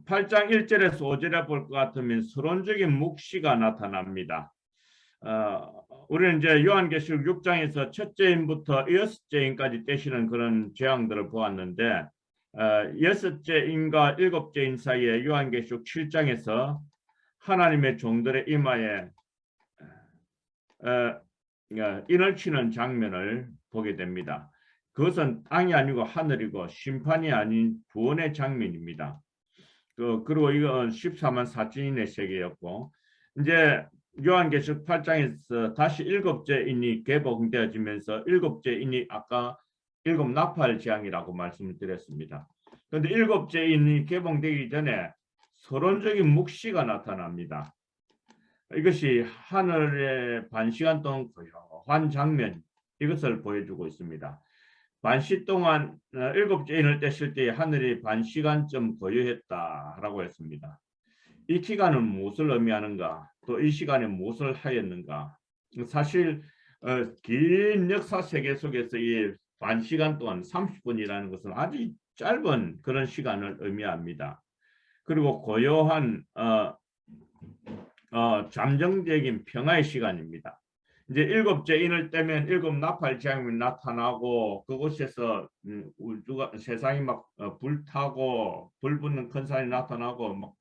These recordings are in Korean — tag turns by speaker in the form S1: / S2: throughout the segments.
S1: 8장 1절에서 5절에 볼 것 같으면 서론적인 묵시가 나타납니다. 우리는 이제 요한계시록 6장에서 첫째인부터 여섯째인까지 떼시는 그런 재앙들을 보았는데 여섯째인과 일곱째인 사이에 요한계시록 7장에서 하나님의 종들의 이마에 인을 치는 장면을 보게 됩니다. 그것은 땅이 아니고 하늘이고 심판이 아닌 구원의 장면입니다. 그리고 이건 14만 4천인의 세계였고, 이제 요한계시록 8장에서 다시 일곱째 인이 개봉되어지면서 일곱째 인이 아까 일곱 나팔 재앙이라고 말씀을 드렸습니다. 그런데 일곱째 인이 개봉되기 전에 서론적인 묵시가 나타납니다. 이것이 하늘의 반시간 동안 고요한 장면, 이것을 보여주고 있습니다. 반시 동안 일곱째 인을 떼실 때 하늘이 반시간쯤 고요했다라고 했습니다. 이 기간은 무엇을 의미하는가? 또 이 시간에 무엇을 하였는가? 사실 긴 역사 세계 속에서 이 반시간 동안 30분이라는 것은 아주 짧은 그런 시간을 의미합니다. 그리고 고요한 잠정적인 평화의 시간입니다. 이제 일곱째 인을 떼면 일곱 나팔 재앙이 나타나고 그곳에서 우주가 세상이 막 불타고 불 붙는 큰 산이 나타나고 막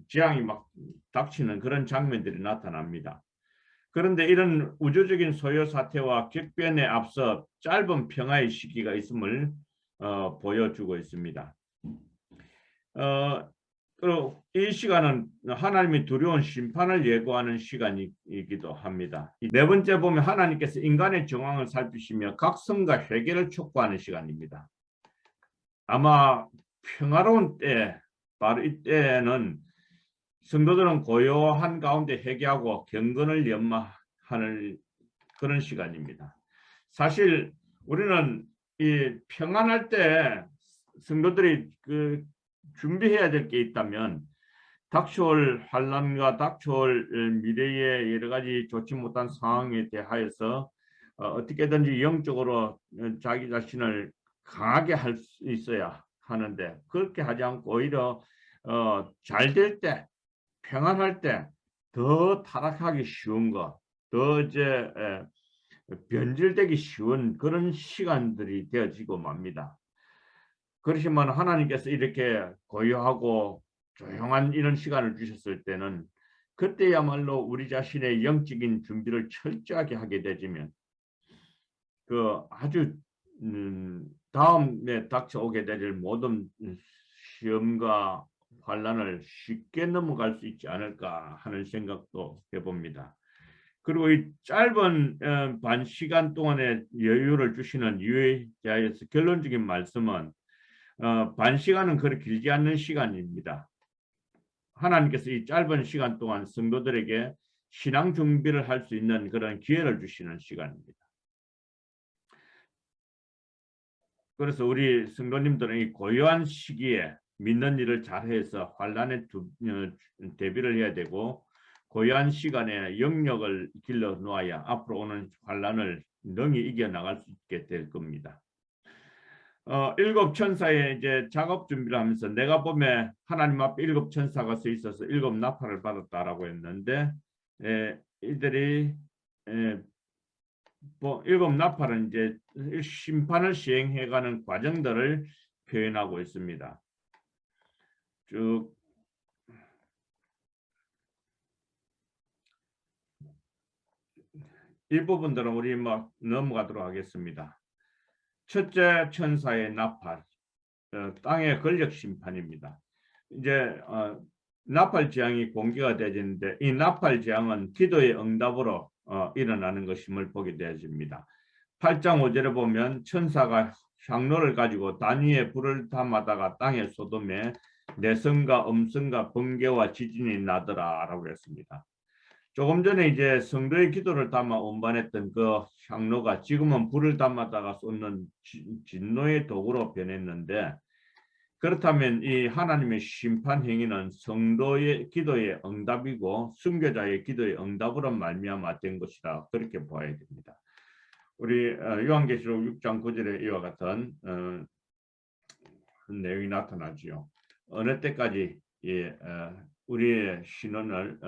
S1: 재앙이 막 닥치는 그런 장면들이 나타납니다. 그런데 이런 우주적인 소요 사태와 격변에 앞서 짧은 평화의 시기가 있음을 보여주고 있습니다. 그리고 이 시간은 하나님이 두려운 심판을 예고하는 시간이기도 합니다. 네 번째 보면 하나님께서 인간의 정황을 살피시며 각성과 회개를 촉구하는 시간입니다. 아마 평화로운 때, 바로 이때는 성도들은 고요한 가운데 회개하고 경건을 연마하는 그런 시간입니다. 사실 우리는 이 평안할 때 성도들이 준비해야 될 게 있다면 닥쳐올 환난과 닥쳐올 미래의 여러 가지 좋지 못한 상황에 대하여서 어떻게든지 영적으로 자기 자신을 강하게 할 수 있어야 하는데 그렇게 하지 않고 오히려 잘 될 때, 평안할 때 더 타락하기 쉬운 거, 더 이제 변질되기 쉬운 그런 시간들이 되어지고 맙니다. 그렇지만 하나님께서 이렇게 고요하고 조용한 이런 시간을 주셨을 때는 그때야말로 우리 자신의 영적인 준비를 철저하게 하게 되지면 아주 다음에 닥쳐오게 될 모든 시험과 환난을 쉽게 넘어갈 수 있지 않을까 하는 생각도 해봅니다. 그리고 이 짧은 반 시간 동안의 여유를 주시는 유의자에서 결론적인 말씀은 반 시간은 그렇게 길지 않는 시간입니다. 하나님께서 이 짧은 시간 동안 성도들에게 신앙 준비를 할 수 있는 그런 기회를 주시는 시간입니다. 그래서 우리 성도님들은 이 고요한 시기에 믿는 일을 잘해서 환난에 대비를 해야 되고 고요한 시간에 영역을 길러 놓아야 앞으로 오는 환난을 능히 이겨나갈 수 있게 될 겁니다. 일곱 천사의 이제 작업 준비를 하면서 내가 보면 하나님 앞에 일곱 천사가 서 있어서 일곱 나팔을 받았다라고 했는데 이들이 일곱 나팔은 이제 심판을 시행해가는 과정들을 표현하고 있습니다. 쭉 이 부분들은 우리 넘어가도록 하겠습니다. 첫째 천사의 나팔, 땅의 권력 심판입니다. 이제 나팔 재앙이 공개가 되어지는데 이 나팔 재앙은 기도의 응답으로 일어나는 것임을 보게 되어집니다. 8장 5절에 보면 천사가 향로를 가지고 단위에 불을 담아다가 땅에 쏟음에 내성과 음성과 번개와 지진이 나더라 라고 했습니다. 조금 전에 이제 성도의 기도를 담아 운반했던 그 향로가 지금은 불을 담아다가 쏟는 진노의 도구로 변했는데 그렇다면 이 하나님의 심판 행위는 성도의 기도의 응답이고 순교자의 기도의 응답으로 말미암아 된 것이다. 그렇게 보아야 됩니다. 우리 요한계시록 6장 9절에 이와 같은 내용이 나타나지요. 어느 때까지 우리의 신원을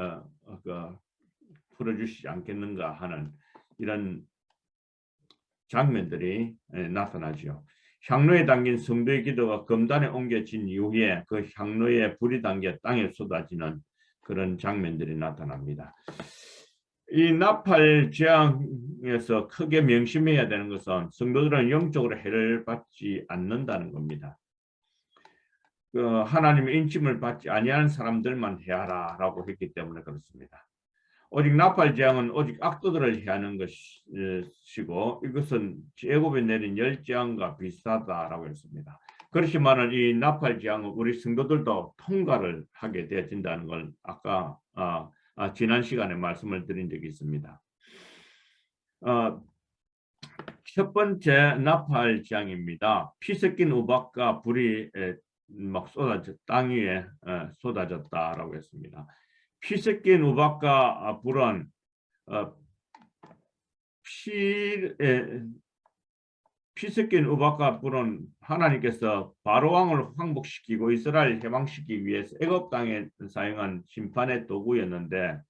S1: 풀어주시지 않겠는가 하는 이런 장면들이 나타나죠. 향로에 담긴 성도의 기도가 금단에 옮겨진 이후에 그 향로에 불이 담겨 땅에 쏟아지는 그런 장면들이 나타납니다. 이 나팔 재앙에서 크게 명심해야 되는 것은 성도들은 영적으로 해를 받지 않는다는 겁니다. 하나님의 인침을 받지 아니하는 사람들만 해하라라고 했기 때문에 그렇습니다. 오직 나팔 재앙은 오직 악도들을 해하는 것이고 이것은 애굽에 내린 열재앙과 비슷하다라고 했습니다. 그렇지만은 이 나팔 재앙은 우리 성도들도 통과를 하게 되어진다는 걸 아까 지난 시간에 말씀을 드린 적이 있습니다. 첫 번째 나팔 재앙입니다. 피 섞인 우박과 불이 막 땅 위에 쏟아졌다라고 했습니다. 피 섞인 우박과 불은 피 섞인 우박과 불은 하나님께서 바로 왕을 항복시키고 이스라엘 해방시키기 위해서 애굽 땅에 사용한 심판의 도구였는데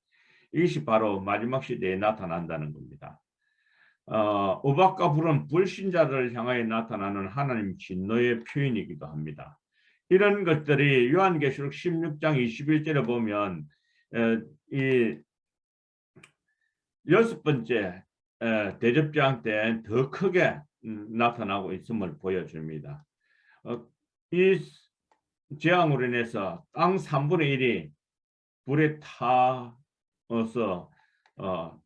S1: 이것이 바로 마지막 시대에 나타난다는 겁니다. 우박과 불은 불신자들을 향하여 나타나는 하나님 진노의 표현이기도 합니다. 이런 것들이 요한계시록 16장 21절에 보면 이 여섯 번째 대접장 때 더 크게 나타나고 있음을 보여줍니다. 이 재앙으로 인해서 땅 3분의 1이 불에 타서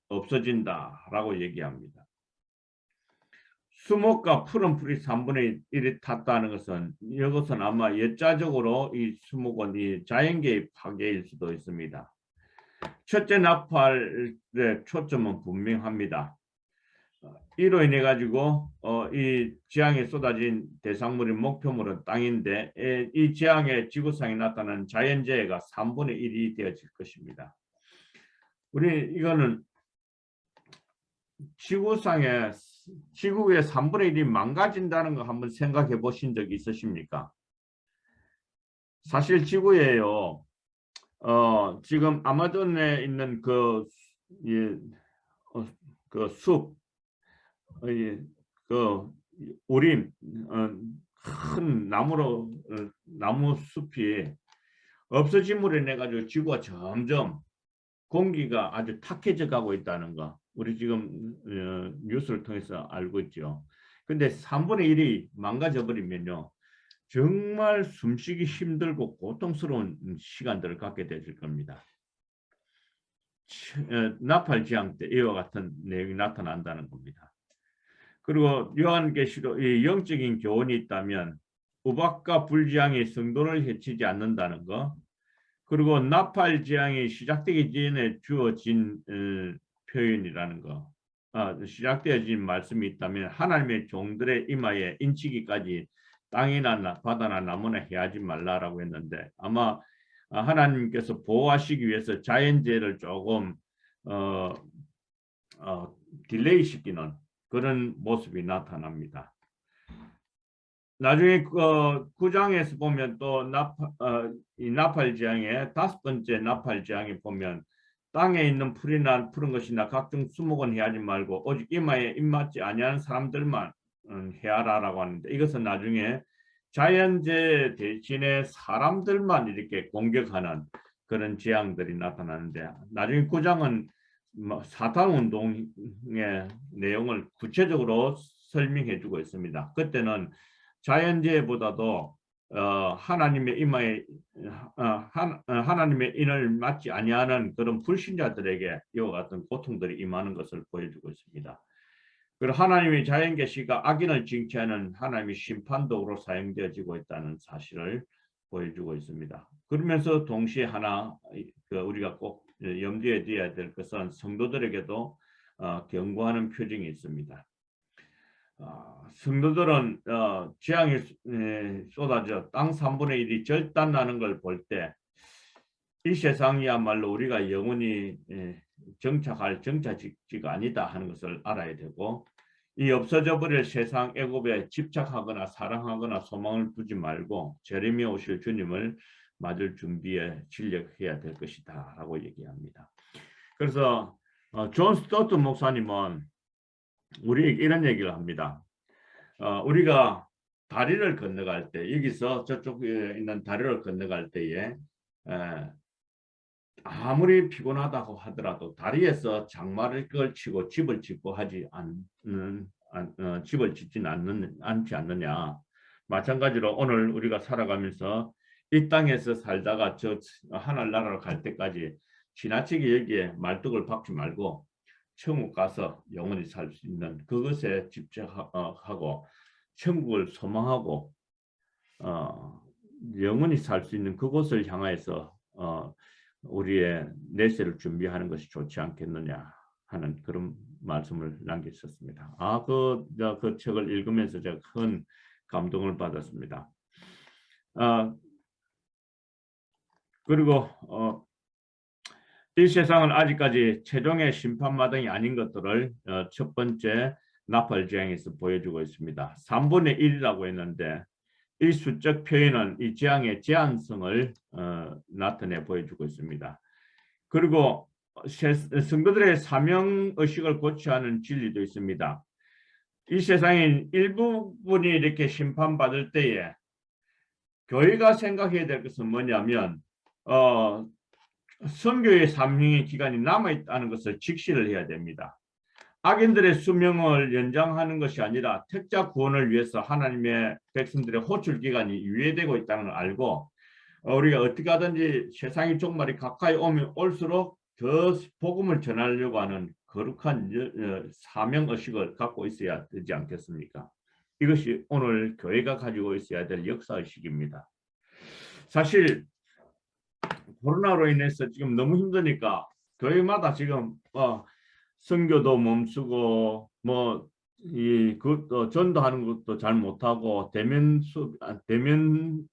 S1: 없어진다라고 얘기합니다. 수목과 푸른 풀이 3분의 1이 탔다는 것은 이것은 아마 역자적으로 이 수목은 이 자연계의 파괴일 수도 있습니다. 첫째 나팔의 초점은 분명합니다. 이로 인해 가지고 이 재앙에 쏟아진 대상물인 목표물은 땅인데 이 재앙의 지구상에 나타나는 자연재해가 3분의 1이 되어질 것입니다. 우리 이거는 지구의 3분의 1이 망가진다는 거 한번 생각해 보신 적이 있으십니까? 사실 지구에요. 지금 아마존에 있는 그 숲, 우림, 큰 나무 숲이 없어짐으로 인해 가지고 지구가 점점 공기가 아주 탁해져 가고 있다는 거 우리 지금 뉴스를 통해서 알고 있죠. 근데 3분의 1이 망가져 버리면요 정말 숨쉬기 힘들고 고통스러운 시간들을 갖게 되실 겁니다. 나팔 재앙 때 이와 같은 내용이 나타난다는 겁니다. 그리고 요한계시록 이 영적인 교훈이 있다면 우박과 불재앙이 성도를 해치지 않는다는 거, 그리고 나팔 재앙이 시작되기 전에 주어진 표현이라는 거, 시작되어진 말씀이 있다면 하나님의 종들의 이마에 인치기까지 땅이나 바다나 나무나 해하지 말라라고 했는데 아마 하나님께서 보호하시기 위해서 자연재해를 조금 딜레이 시키는 그런 모습이 나타납니다. 나중에 9장에서 보면 또 이 나팔 재앙의 다섯 번째 나팔 재앙에 보면 땅에 있는 풀이나 푸른 것이나 각종 수목은 해하지 말고 오직 이마에 입맞지 아니하는 사람들만 해하라라고 하는데 이것은 나중에 자연재해 대신에 사람들만 이렇게 공격하는 그런 재앙들이 나타나는데 나중에 9장은 사탄운동의 내용을 구체적으로 설명해 주고 있습니다. 그때는 자연재해보다도 하나님의 이마에 하나님의 인을 맞지 아니하는 그런 불신자들에게 이와 같은 고통들이 임하는 것을 보여주고 있습니다. 그리고 하나님의 자연계시가 악인을 징계하는 하나님의 심판도구로 사용되어지고 있다는 사실을 보여주고 있습니다. 그러면서 동시에 하나 우리가 꼭 염두에 둬야 될 것은 성도들에게도 경고하는 표징이 있습니다. 성도들은 재앙이 쏟아져 땅 3분의 1이 절단나는 걸 볼 때 이 세상이야말로 우리가 영원히 정착할 정착지가 아니다 하는 것을 알아야 되고 이 없어져 버릴 세상 애굽에 집착하거나 사랑하거나 소망을 두지 말고 재림이 오실 주님을 맞을 준비에 진력해야 될 것이다 라고 얘기합니다. 그래서 존 스토트 목사님은 우리에게 이런 얘기를 합니다. 우리가 다리를 건너갈 때, 여기서 저쪽에 있는 다리를 건너갈 때에 아무리 피곤하다고 하더라도 다리에서 장마를 걸치고 집을 짓고 하지 않는 집을 짓지는 않지 않느냐. 마찬가지로 오늘 우리가 살아가면서 이 땅에서 살다가 저 하늘나라로 갈 때까지 지나치게 여기에 말뚝을 박지 말고 천국 가서 영원히 살 수 있는 그것에 집착하고 천국을 소망하고 영원히 살 수 있는 그곳을 향해서 우리의 내세를 준비하는 것이 좋지 않겠느냐 하는 그런 말씀을 남겼었습니다. 그 책을 읽으면서 제가 큰 감동을 받았습니다. 그리고 이 세상은 아직까지 최종의 심판마당이 아닌 것들을 첫 번째 나팔재앙에서 보여주고 있습니다. 3분의 1이라고 했는데 이 수적 표현은 이 재앙의 제한성을 나타내 보여주고 있습니다. 그리고 성도들의 사명의식을 고취하는 진리도 있습니다. 이 세상인 일부분이 이렇게 심판받을 때에 교회가 생각해야 될 것은 뭐냐면 선교의 사명의 기간이 남아있다는 것을 직시를 해야 됩니다. 악인들의 수명을 연장하는 것이 아니라 택자 구원을 위해서 하나님의 백성들의 호출 기간이 유예되고 있다는 걸 알고 우리가 어떻게 하든지 세상의 종말이 가까이 오면 올수록 더 복음을 전하려고 하는 거룩한 사명의식을 갖고 있어야 되지 않겠습니까? 이것이 오늘 교회가 가지고 있어야 될 역사의식입니다. 사실 코로나로 인해서 지금 너무 힘드니까 교회마다 지금 선교도 멈추고 전도하는 것도 잘 못하고 대면을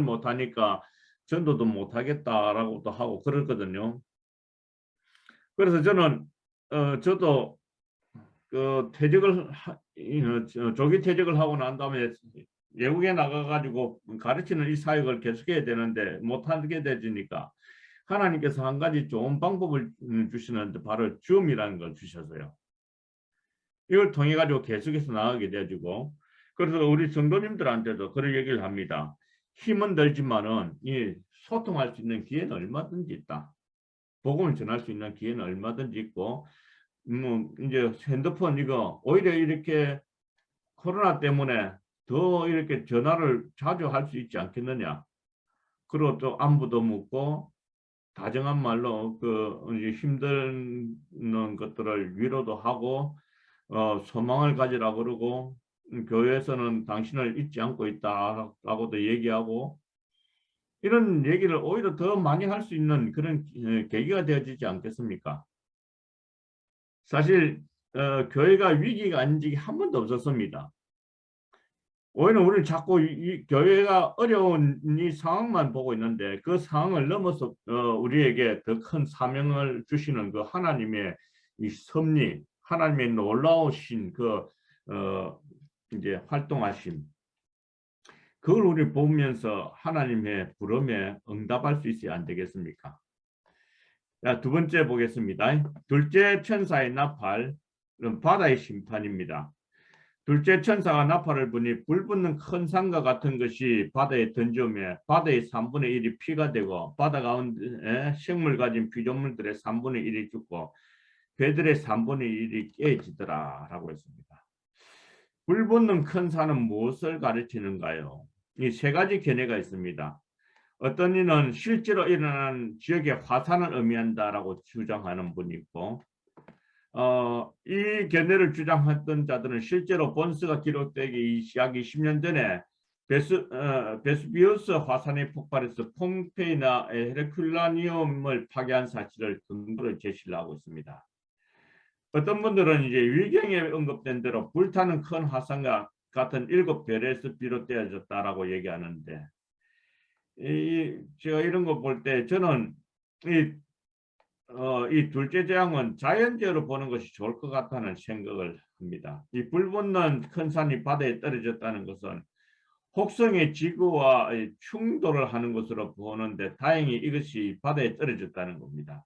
S1: 못하니까 전도도 못하겠다라고도 하고 그랬거든요. 그래서 저는 저도 그 조기 퇴직을 하고 난 다음에 외국에 나가가지고 가르치는 이 사역을 계속해야 되는데 못하게 되니까 하나님께서 한 가지 좋은 방법을 주시는데 바로 줌이라는 걸 주셔서요. 이걸 통해 가지고 계속해서 나가게 돼가지고 그래서 우리 성도님들한테도 그런 얘기를 합니다. 힘은 들지만은 이 소통할 수 있는 기회는 얼마든지 있다. 복음을 전할 수 있는 기회는 얼마든지 있고 이제 핸드폰 이거 오히려 이렇게 코로나 때문에 더 이렇게 전화를 자주 할 수 있지 않겠느냐. 그리고 또 안부도 묻고 다정한 말로 이제 힘든 것들을 위로도 하고 소망을 가지라 그러고 교회에서는 당신을 잊지 않고 있다라고도 얘기하고 이런 얘기를 오히려 더 많이 할 수 있는 그런 계기가 되어지지 않겠습니까? 사실 교회가 위기가 아닌 적이 한 번도 없었습니다. 오히려 우리는 자꾸 이 교회가 어려운 이 상황만 보고 있는데 그 상황을 넘어서 우리에게 더 큰 사명을 주시는 그 하나님의 이 섭리, 하나님의 놀라우신 이제 활동하심, 그걸 우리 보면서 하나님의 부름에 응답할 수 있어야 안 되겠습니까? 자, 두 번째 보겠습니다. 둘째 천사의 나팔은 바다의 심판입니다. 둘째 천사가 나팔을 부니 불붙는 큰 산과 같은 것이 바다에 던지며 바다의 3분의 1이 피가 되고 바다 가운데 생물 가진 피조물들의 3분의 1이 죽고 배들의 3분의 1이 깨지더라 라고 했습니다. 불붙는 큰 산은 무엇을 가르치는가요? 이 세 가지 견해가 있습니다. 어떤 이는 실제로 일어난 지역의 화산을 의미한다라고 주장하는 분이 있고 이 견해를 주장했던 자들은 실제로 본스가 기록되기 약 20년 전에 베스비우스 화산이 폭발해서 폼페이나 헤르큘라니움을 파괴한 사실을 근거로 제시를 하고 있습니다. 어떤 분들은 이제 위경에 언급된 대로 불타는 큰 화산과 같은 7별에서 비롯되어졌다라고 얘기하는데 제가 이런 거 볼 때 저는 이 둘째 재앙은 자연재해로 보는 것이 좋을 것 같다는 생각을 합니다. 이 불붙는 큰 산이 바다에 떨어졌다는 것은 혹성의 지구와 충돌을 하는 것으로 보는데 다행히 이것이 바다에 떨어졌다는 겁니다.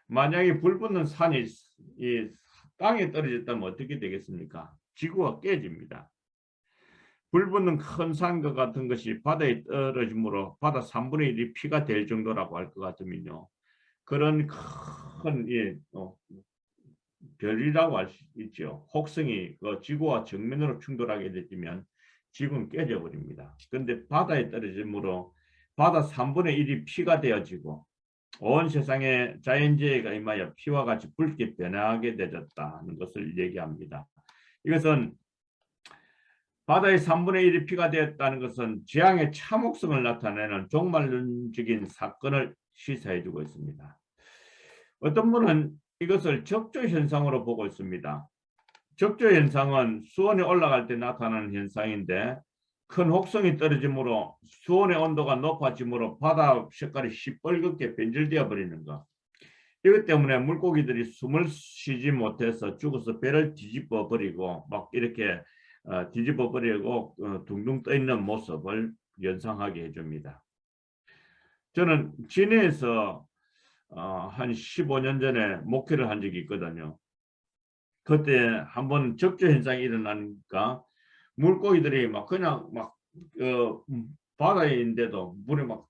S1: 만약에 불붙는 산이 이 땅에 떨어졌다면 어떻게 되겠습니까? 지구가 깨집니다. 불붙는 큰 산과 같은 것이 바다에 떨어짐으로 바다 3분의 1이 피가 될 정도라고 할 것 같으면요. 그런 큰 별이라고 할 수 있죠. 혹성이 그 지구와 정면으로 충돌하게 되면 지구는 깨져 버립니다. 그런데 바다에 떨어짐으로 바다 3분의 1이 피가 되어지고 온 세상에 자연재해가 임하여 피와 같이 붉게 변하게 되었다는 것을 얘기합니다. 이것은 바다의 3분의 1이 피가 되었다는 것은 재앙의 참혹성을 나타내는 종말론적인 사건을 시사해주고 있습니다. 어떤 분은 이것을 적조현상으로 보고 있습니다. 적조현상은 수온이 올라갈 때 나타나는 현상인데 큰 혹성이 떨어지므로 수온의 온도가 높아지므로 바다 색깔이 시뻘겋게 변질되어 버리는 것. 이것 때문에 물고기들이 숨을 쉬지 못해서 죽어서 배를 뒤집어 버리고 막 이렇게 뒤집어 버리고 둥둥 떠 있는 모습을 연상하게 해줍니다. 저는 진해에서 한 15년 전에 목회를 한 적이 있거든요. 그때 한번 적조 현상이 일어나니까 물고기들이 막 그냥 막 바다에 있는데도 물에 막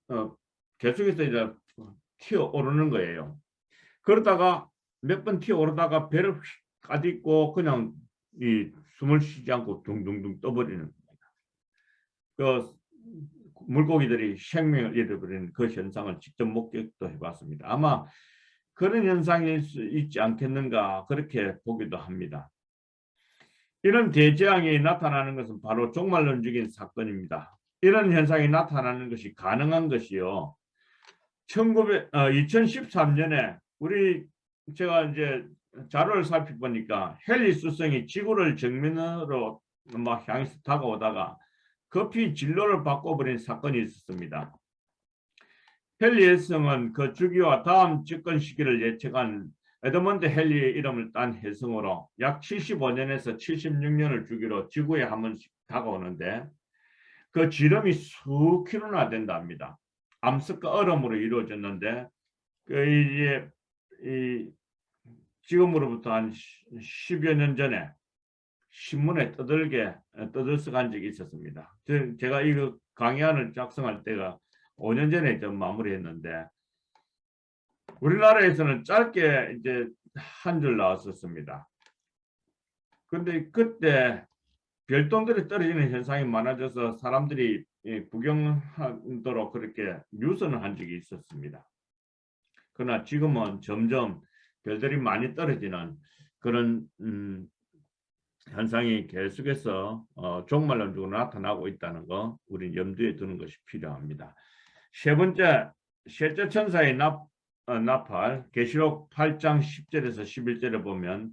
S1: 계속해서 이제 튀어 오르는 거예요. 그러다가 몇 번 튀어 오르다가 배를 휙 가딛고 그냥 이 숨을 쉬지 않고 둥둥둥 떠버리는 겁니다. 그 물고기들이 생명을 잃어버리는 그 현상을 직접 목격도 해봤습니다. 아마 그런 현상일 수 있지 않겠는가 그렇게 보기도 합니다. 이런 대재앙이 나타나는 것은 바로 종말론적인 사건입니다. 이런 현상이 나타나는 것이 가능한 것이요. 2013년에 제가 이제 자료를 살펴보니까 헨리 수성이 지구를 정면으로 막 향해서 다가오다가 급히 진로를 바꿔버린 사건이 있었습니다. 헨리 혜성은 그 주기와 다음 집권 시기를 예측한 에드먼드 헨리의 이름을 딴 혜성으로 약 75년에서 76년을 주기로 지구에 한 번씩 다가오는데 그 지름이 수 킬로나 된답니다. 암석과 얼음으로 이루어졌는데 이제 지금으로부터 한 10여 년 전에 신문에 떠들썩한 적이 있었습니다. 제가 이거 강의안을 작성할 때가 5년 전에 좀 마무리했는데 우리나라에서는 짧게 이제 한 줄 나왔었습니다. 근데 그때 별똥들이 떨어지는 현상이 많아져서 사람들이 구경하도록 그렇게 뉴스는 한 적이 있었습니다. 그러나 지금은 점점 별들이 많이 떨어지는 그런 현상이 계속해서 종말론적으로 나타나고 있다는 거 우리는 염두에 두는 것이 필요합니다. 세 번째, 셋째 천사의 나팔, 계시록 8장 10절에서 11절에 보면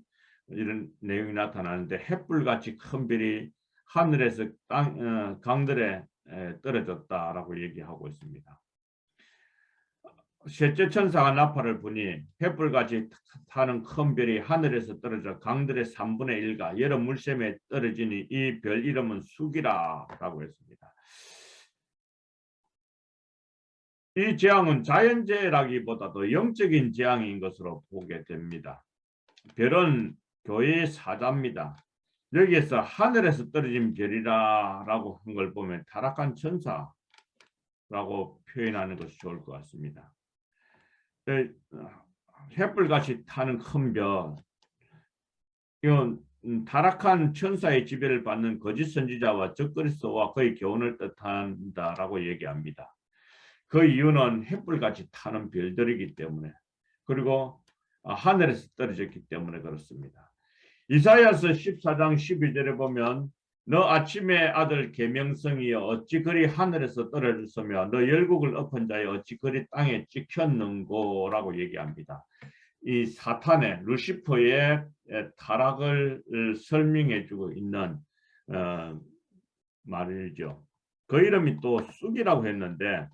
S1: 이런 내용이 나타나는데 햇불같이 큰 별이 하늘에서 강들에 떨어졌다라고 얘기하고 있습니다. 셋째 천사가 나팔을 부니 횃불같이 타는 큰 별이 하늘에서 떨어져 강들의 3분의 1과 여러 물샘에 떨어지니 이 별 이름은 숙이라 라고 했습니다. 이 재앙은 자연재해라기보다도 영적인 재앙인 것으로 보게 됩니다. 별은 교회의 사자입니다. 여기에서 하늘에서 떨어진 별이라 라고 한 걸 보면 타락한 천사라고 표현하는 것이 좋을 것 같습니다. 횃불같이 타는 큰 별, 이건 타락한 천사의 지배를 받는 거짓 선지자와 적그리스도와 그의 교훈을 뜻한다라고 얘기합니다. 그 이유는 횃불같이 타는 별들이기 때문에 그리고 하늘에서 떨어졌기 때문에 그렇습니다. 이사야서 14장 11절에 보면 너 아침의 아들 계명성이여 어찌 그리 하늘에서 떨어졌으며 너 열국을 엎은 자여 어찌 그리 땅에 찍혔는고 라고 얘기합니다. 이 사탄의 루시퍼의 타락을 설명해 주고 있는 말이죠. 그 이름이 또 쑥이라고 했는데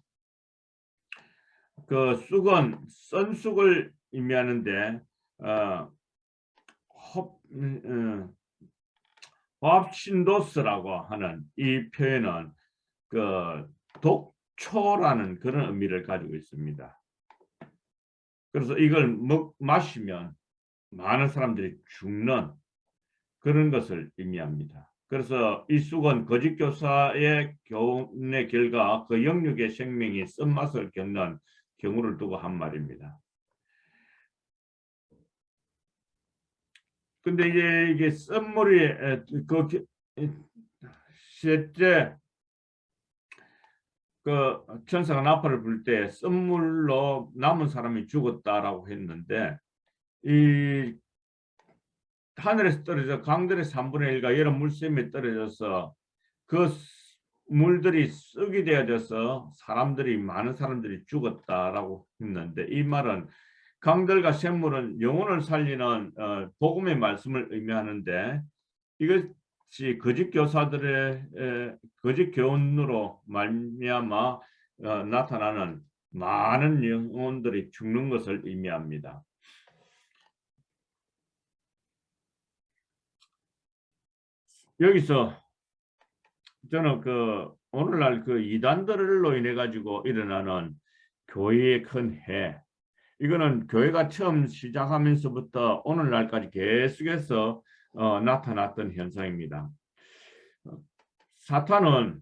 S1: 그 쑥은 썬 쑥을 의미하는데 호합신도스라고 하는 이 표현은 그 독초라는 그런 의미를 가지고 있습니다. 그래서 이걸 마시면 많은 사람들이 죽는 그런 것을 의미합니다. 그래서 이 숙은 거짓 교사의 교훈의 결과 그 영육의 생명이 쓴맛을 겪는 경우를 두고 한 말입니다. 근데 이게 쓴물이 셋째 그 천사가 나팔을 불 때 쓴물로 남은 사람이 죽었다라고 했는데 이 하늘에서 떨어져 강들의 3분의 1가 여러 물샘에 떨어져서 그 물들이 썩이 되어져서 많은 사람들이 죽었다라고 했는데 이 말은 강들과 샘물은 영혼을 살리는 복음의 말씀을 의미하는데 이것이 거짓 교사들의 거짓 교훈으로 말미암아 나타나는 많은 영혼들이 죽는 것을 의미합니다. 여기서 저는 오늘날 이단들로 인해 가지고 일어나는 교회의 큰 해, 이거는 교회가 처음 시작하면서부터 오늘날까지 계속해서 나타났던 현상입니다. 사탄은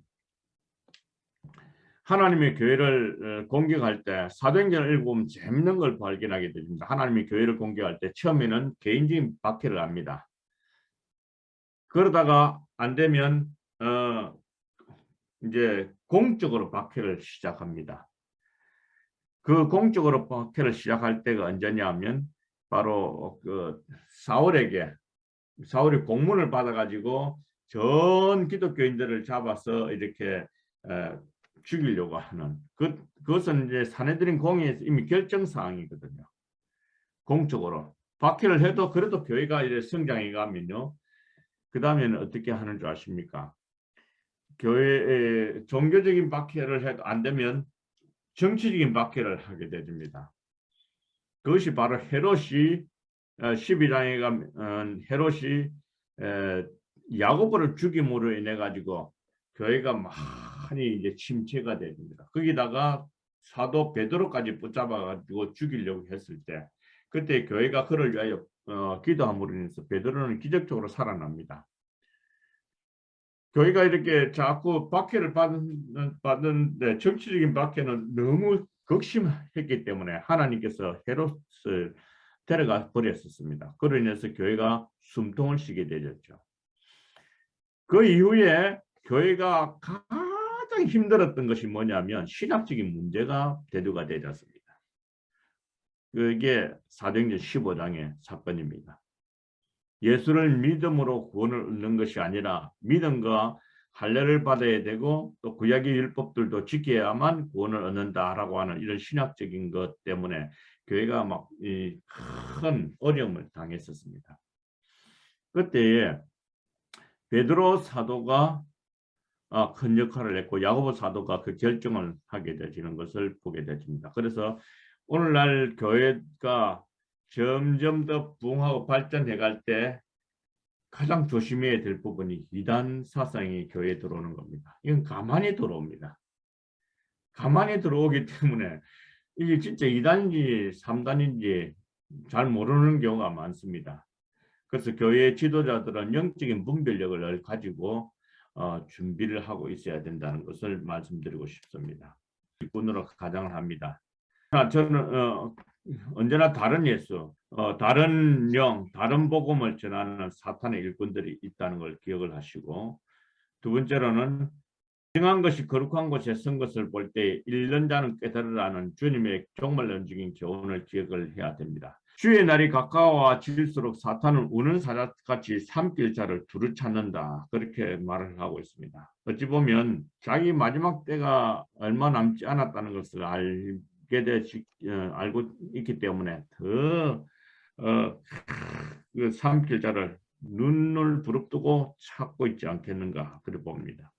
S1: 하나님의 교회를 공격할 때 사도행전을 읽어보면 재밌는 걸 발견하게 됩니다. 하나님의 교회를 공격할 때 처음에는 개인적인 박해를 합니다. 그러다가 안 되면 이제 공적으로 박해를 시작합니다. 그 공적으로 박해를 시작할 때가 언제냐면 바로 사울이 공문을 받아가지고 전 기독교인들을 잡아서 이렇게 죽이려고 하는 그것은 이제 산헤드린 공의에서 이미 결정 사항이거든요. 공적으로 박해를 해도 그래도 교회가 이제 성장해 가면요. 그 다음에는 어떻게 하는 줄 아십니까? 교회에 종교적인 박해를 해도 안 되면 정치적인 박해를 하게 됩니다. 그것이 바로 헤롯이 12장에 가면 헤롯이 야고보를 죽임으로 인해 가지고 교회가 많이 이제 침체가 됩니다. 거기다가 사도 베드로까지 붙잡아 가지고 죽이려고 했을 때 그때 교회가 그를 위하여 기도함으로 인해서 베드로는 기적적으로 살아납니다. 교회가 이렇게 자꾸 박해를 받는데 정치적인 박해는 너무 극심했기 때문에 하나님께서 헤롯을 데려가 버렸었습니다. 그로 인해서 교회가 숨통을 쉬게 되었죠. 그 이후에 교회가 가장 힘들었던 것이 뭐냐면 신학적인 문제가 대두가 되지 않습니다. 그게 사도행전 15장의 사건입니다. 예수를 믿음으로 구원을 얻는 것이 아니라 믿음과 할례를 받아야 되고 또 구약의 율법들도 지켜야만 구원을 얻는다라고 하는 이런 신학적인 것 때문에 교회가 막 큰 어려움을 당했었습니다. 그때에 베드로 사도가 큰 역할을 했고 야고보 사도가 그 결정을 하게 되는 것을 보게 됩니다. 그래서 오늘날 교회가 점점 더 부흥하고 발전해 갈 때 가장 조심해야 될 부분이 이단 사상이 교회에 들어오는 겁니다. 이건 가만히 들어옵니다. 가만히 들어오기 때문에 이게 진짜 2단인지 3단인지 잘 모르는 경우가 많습니다. 그래서 교회 지도자들은 영적인 분별력을 가지고 준비를 하고 있어야 된다는 것을 말씀드리고 싶습니다. 일꾼으로 가장을 합니다. 저는 언제나 다른 예수, 다른 영, 다른 복음을 전하는 사탄의 일꾼들이 있다는 걸 기억을 하시고, 두 번째로는 정한 것이 거룩한 곳에 선 것을 볼 때 잃는 자는 깨달으라는 주님의 종말론적인 교훈을 기억을 해야 됩니다. 주의 날이 가까워질수록 사탄은 우는 사자같이 삼킬 자를 두루 찾는다. 그렇게 말을 하고 있습니다. 어찌 보면 자기 마지막 때가 얼마 남지 않았다는 것을 알고 있기 때문에 더 삼킬 자를 눈을 부릅뜨고 찾고 있지 않겠는가 그래 봅니다.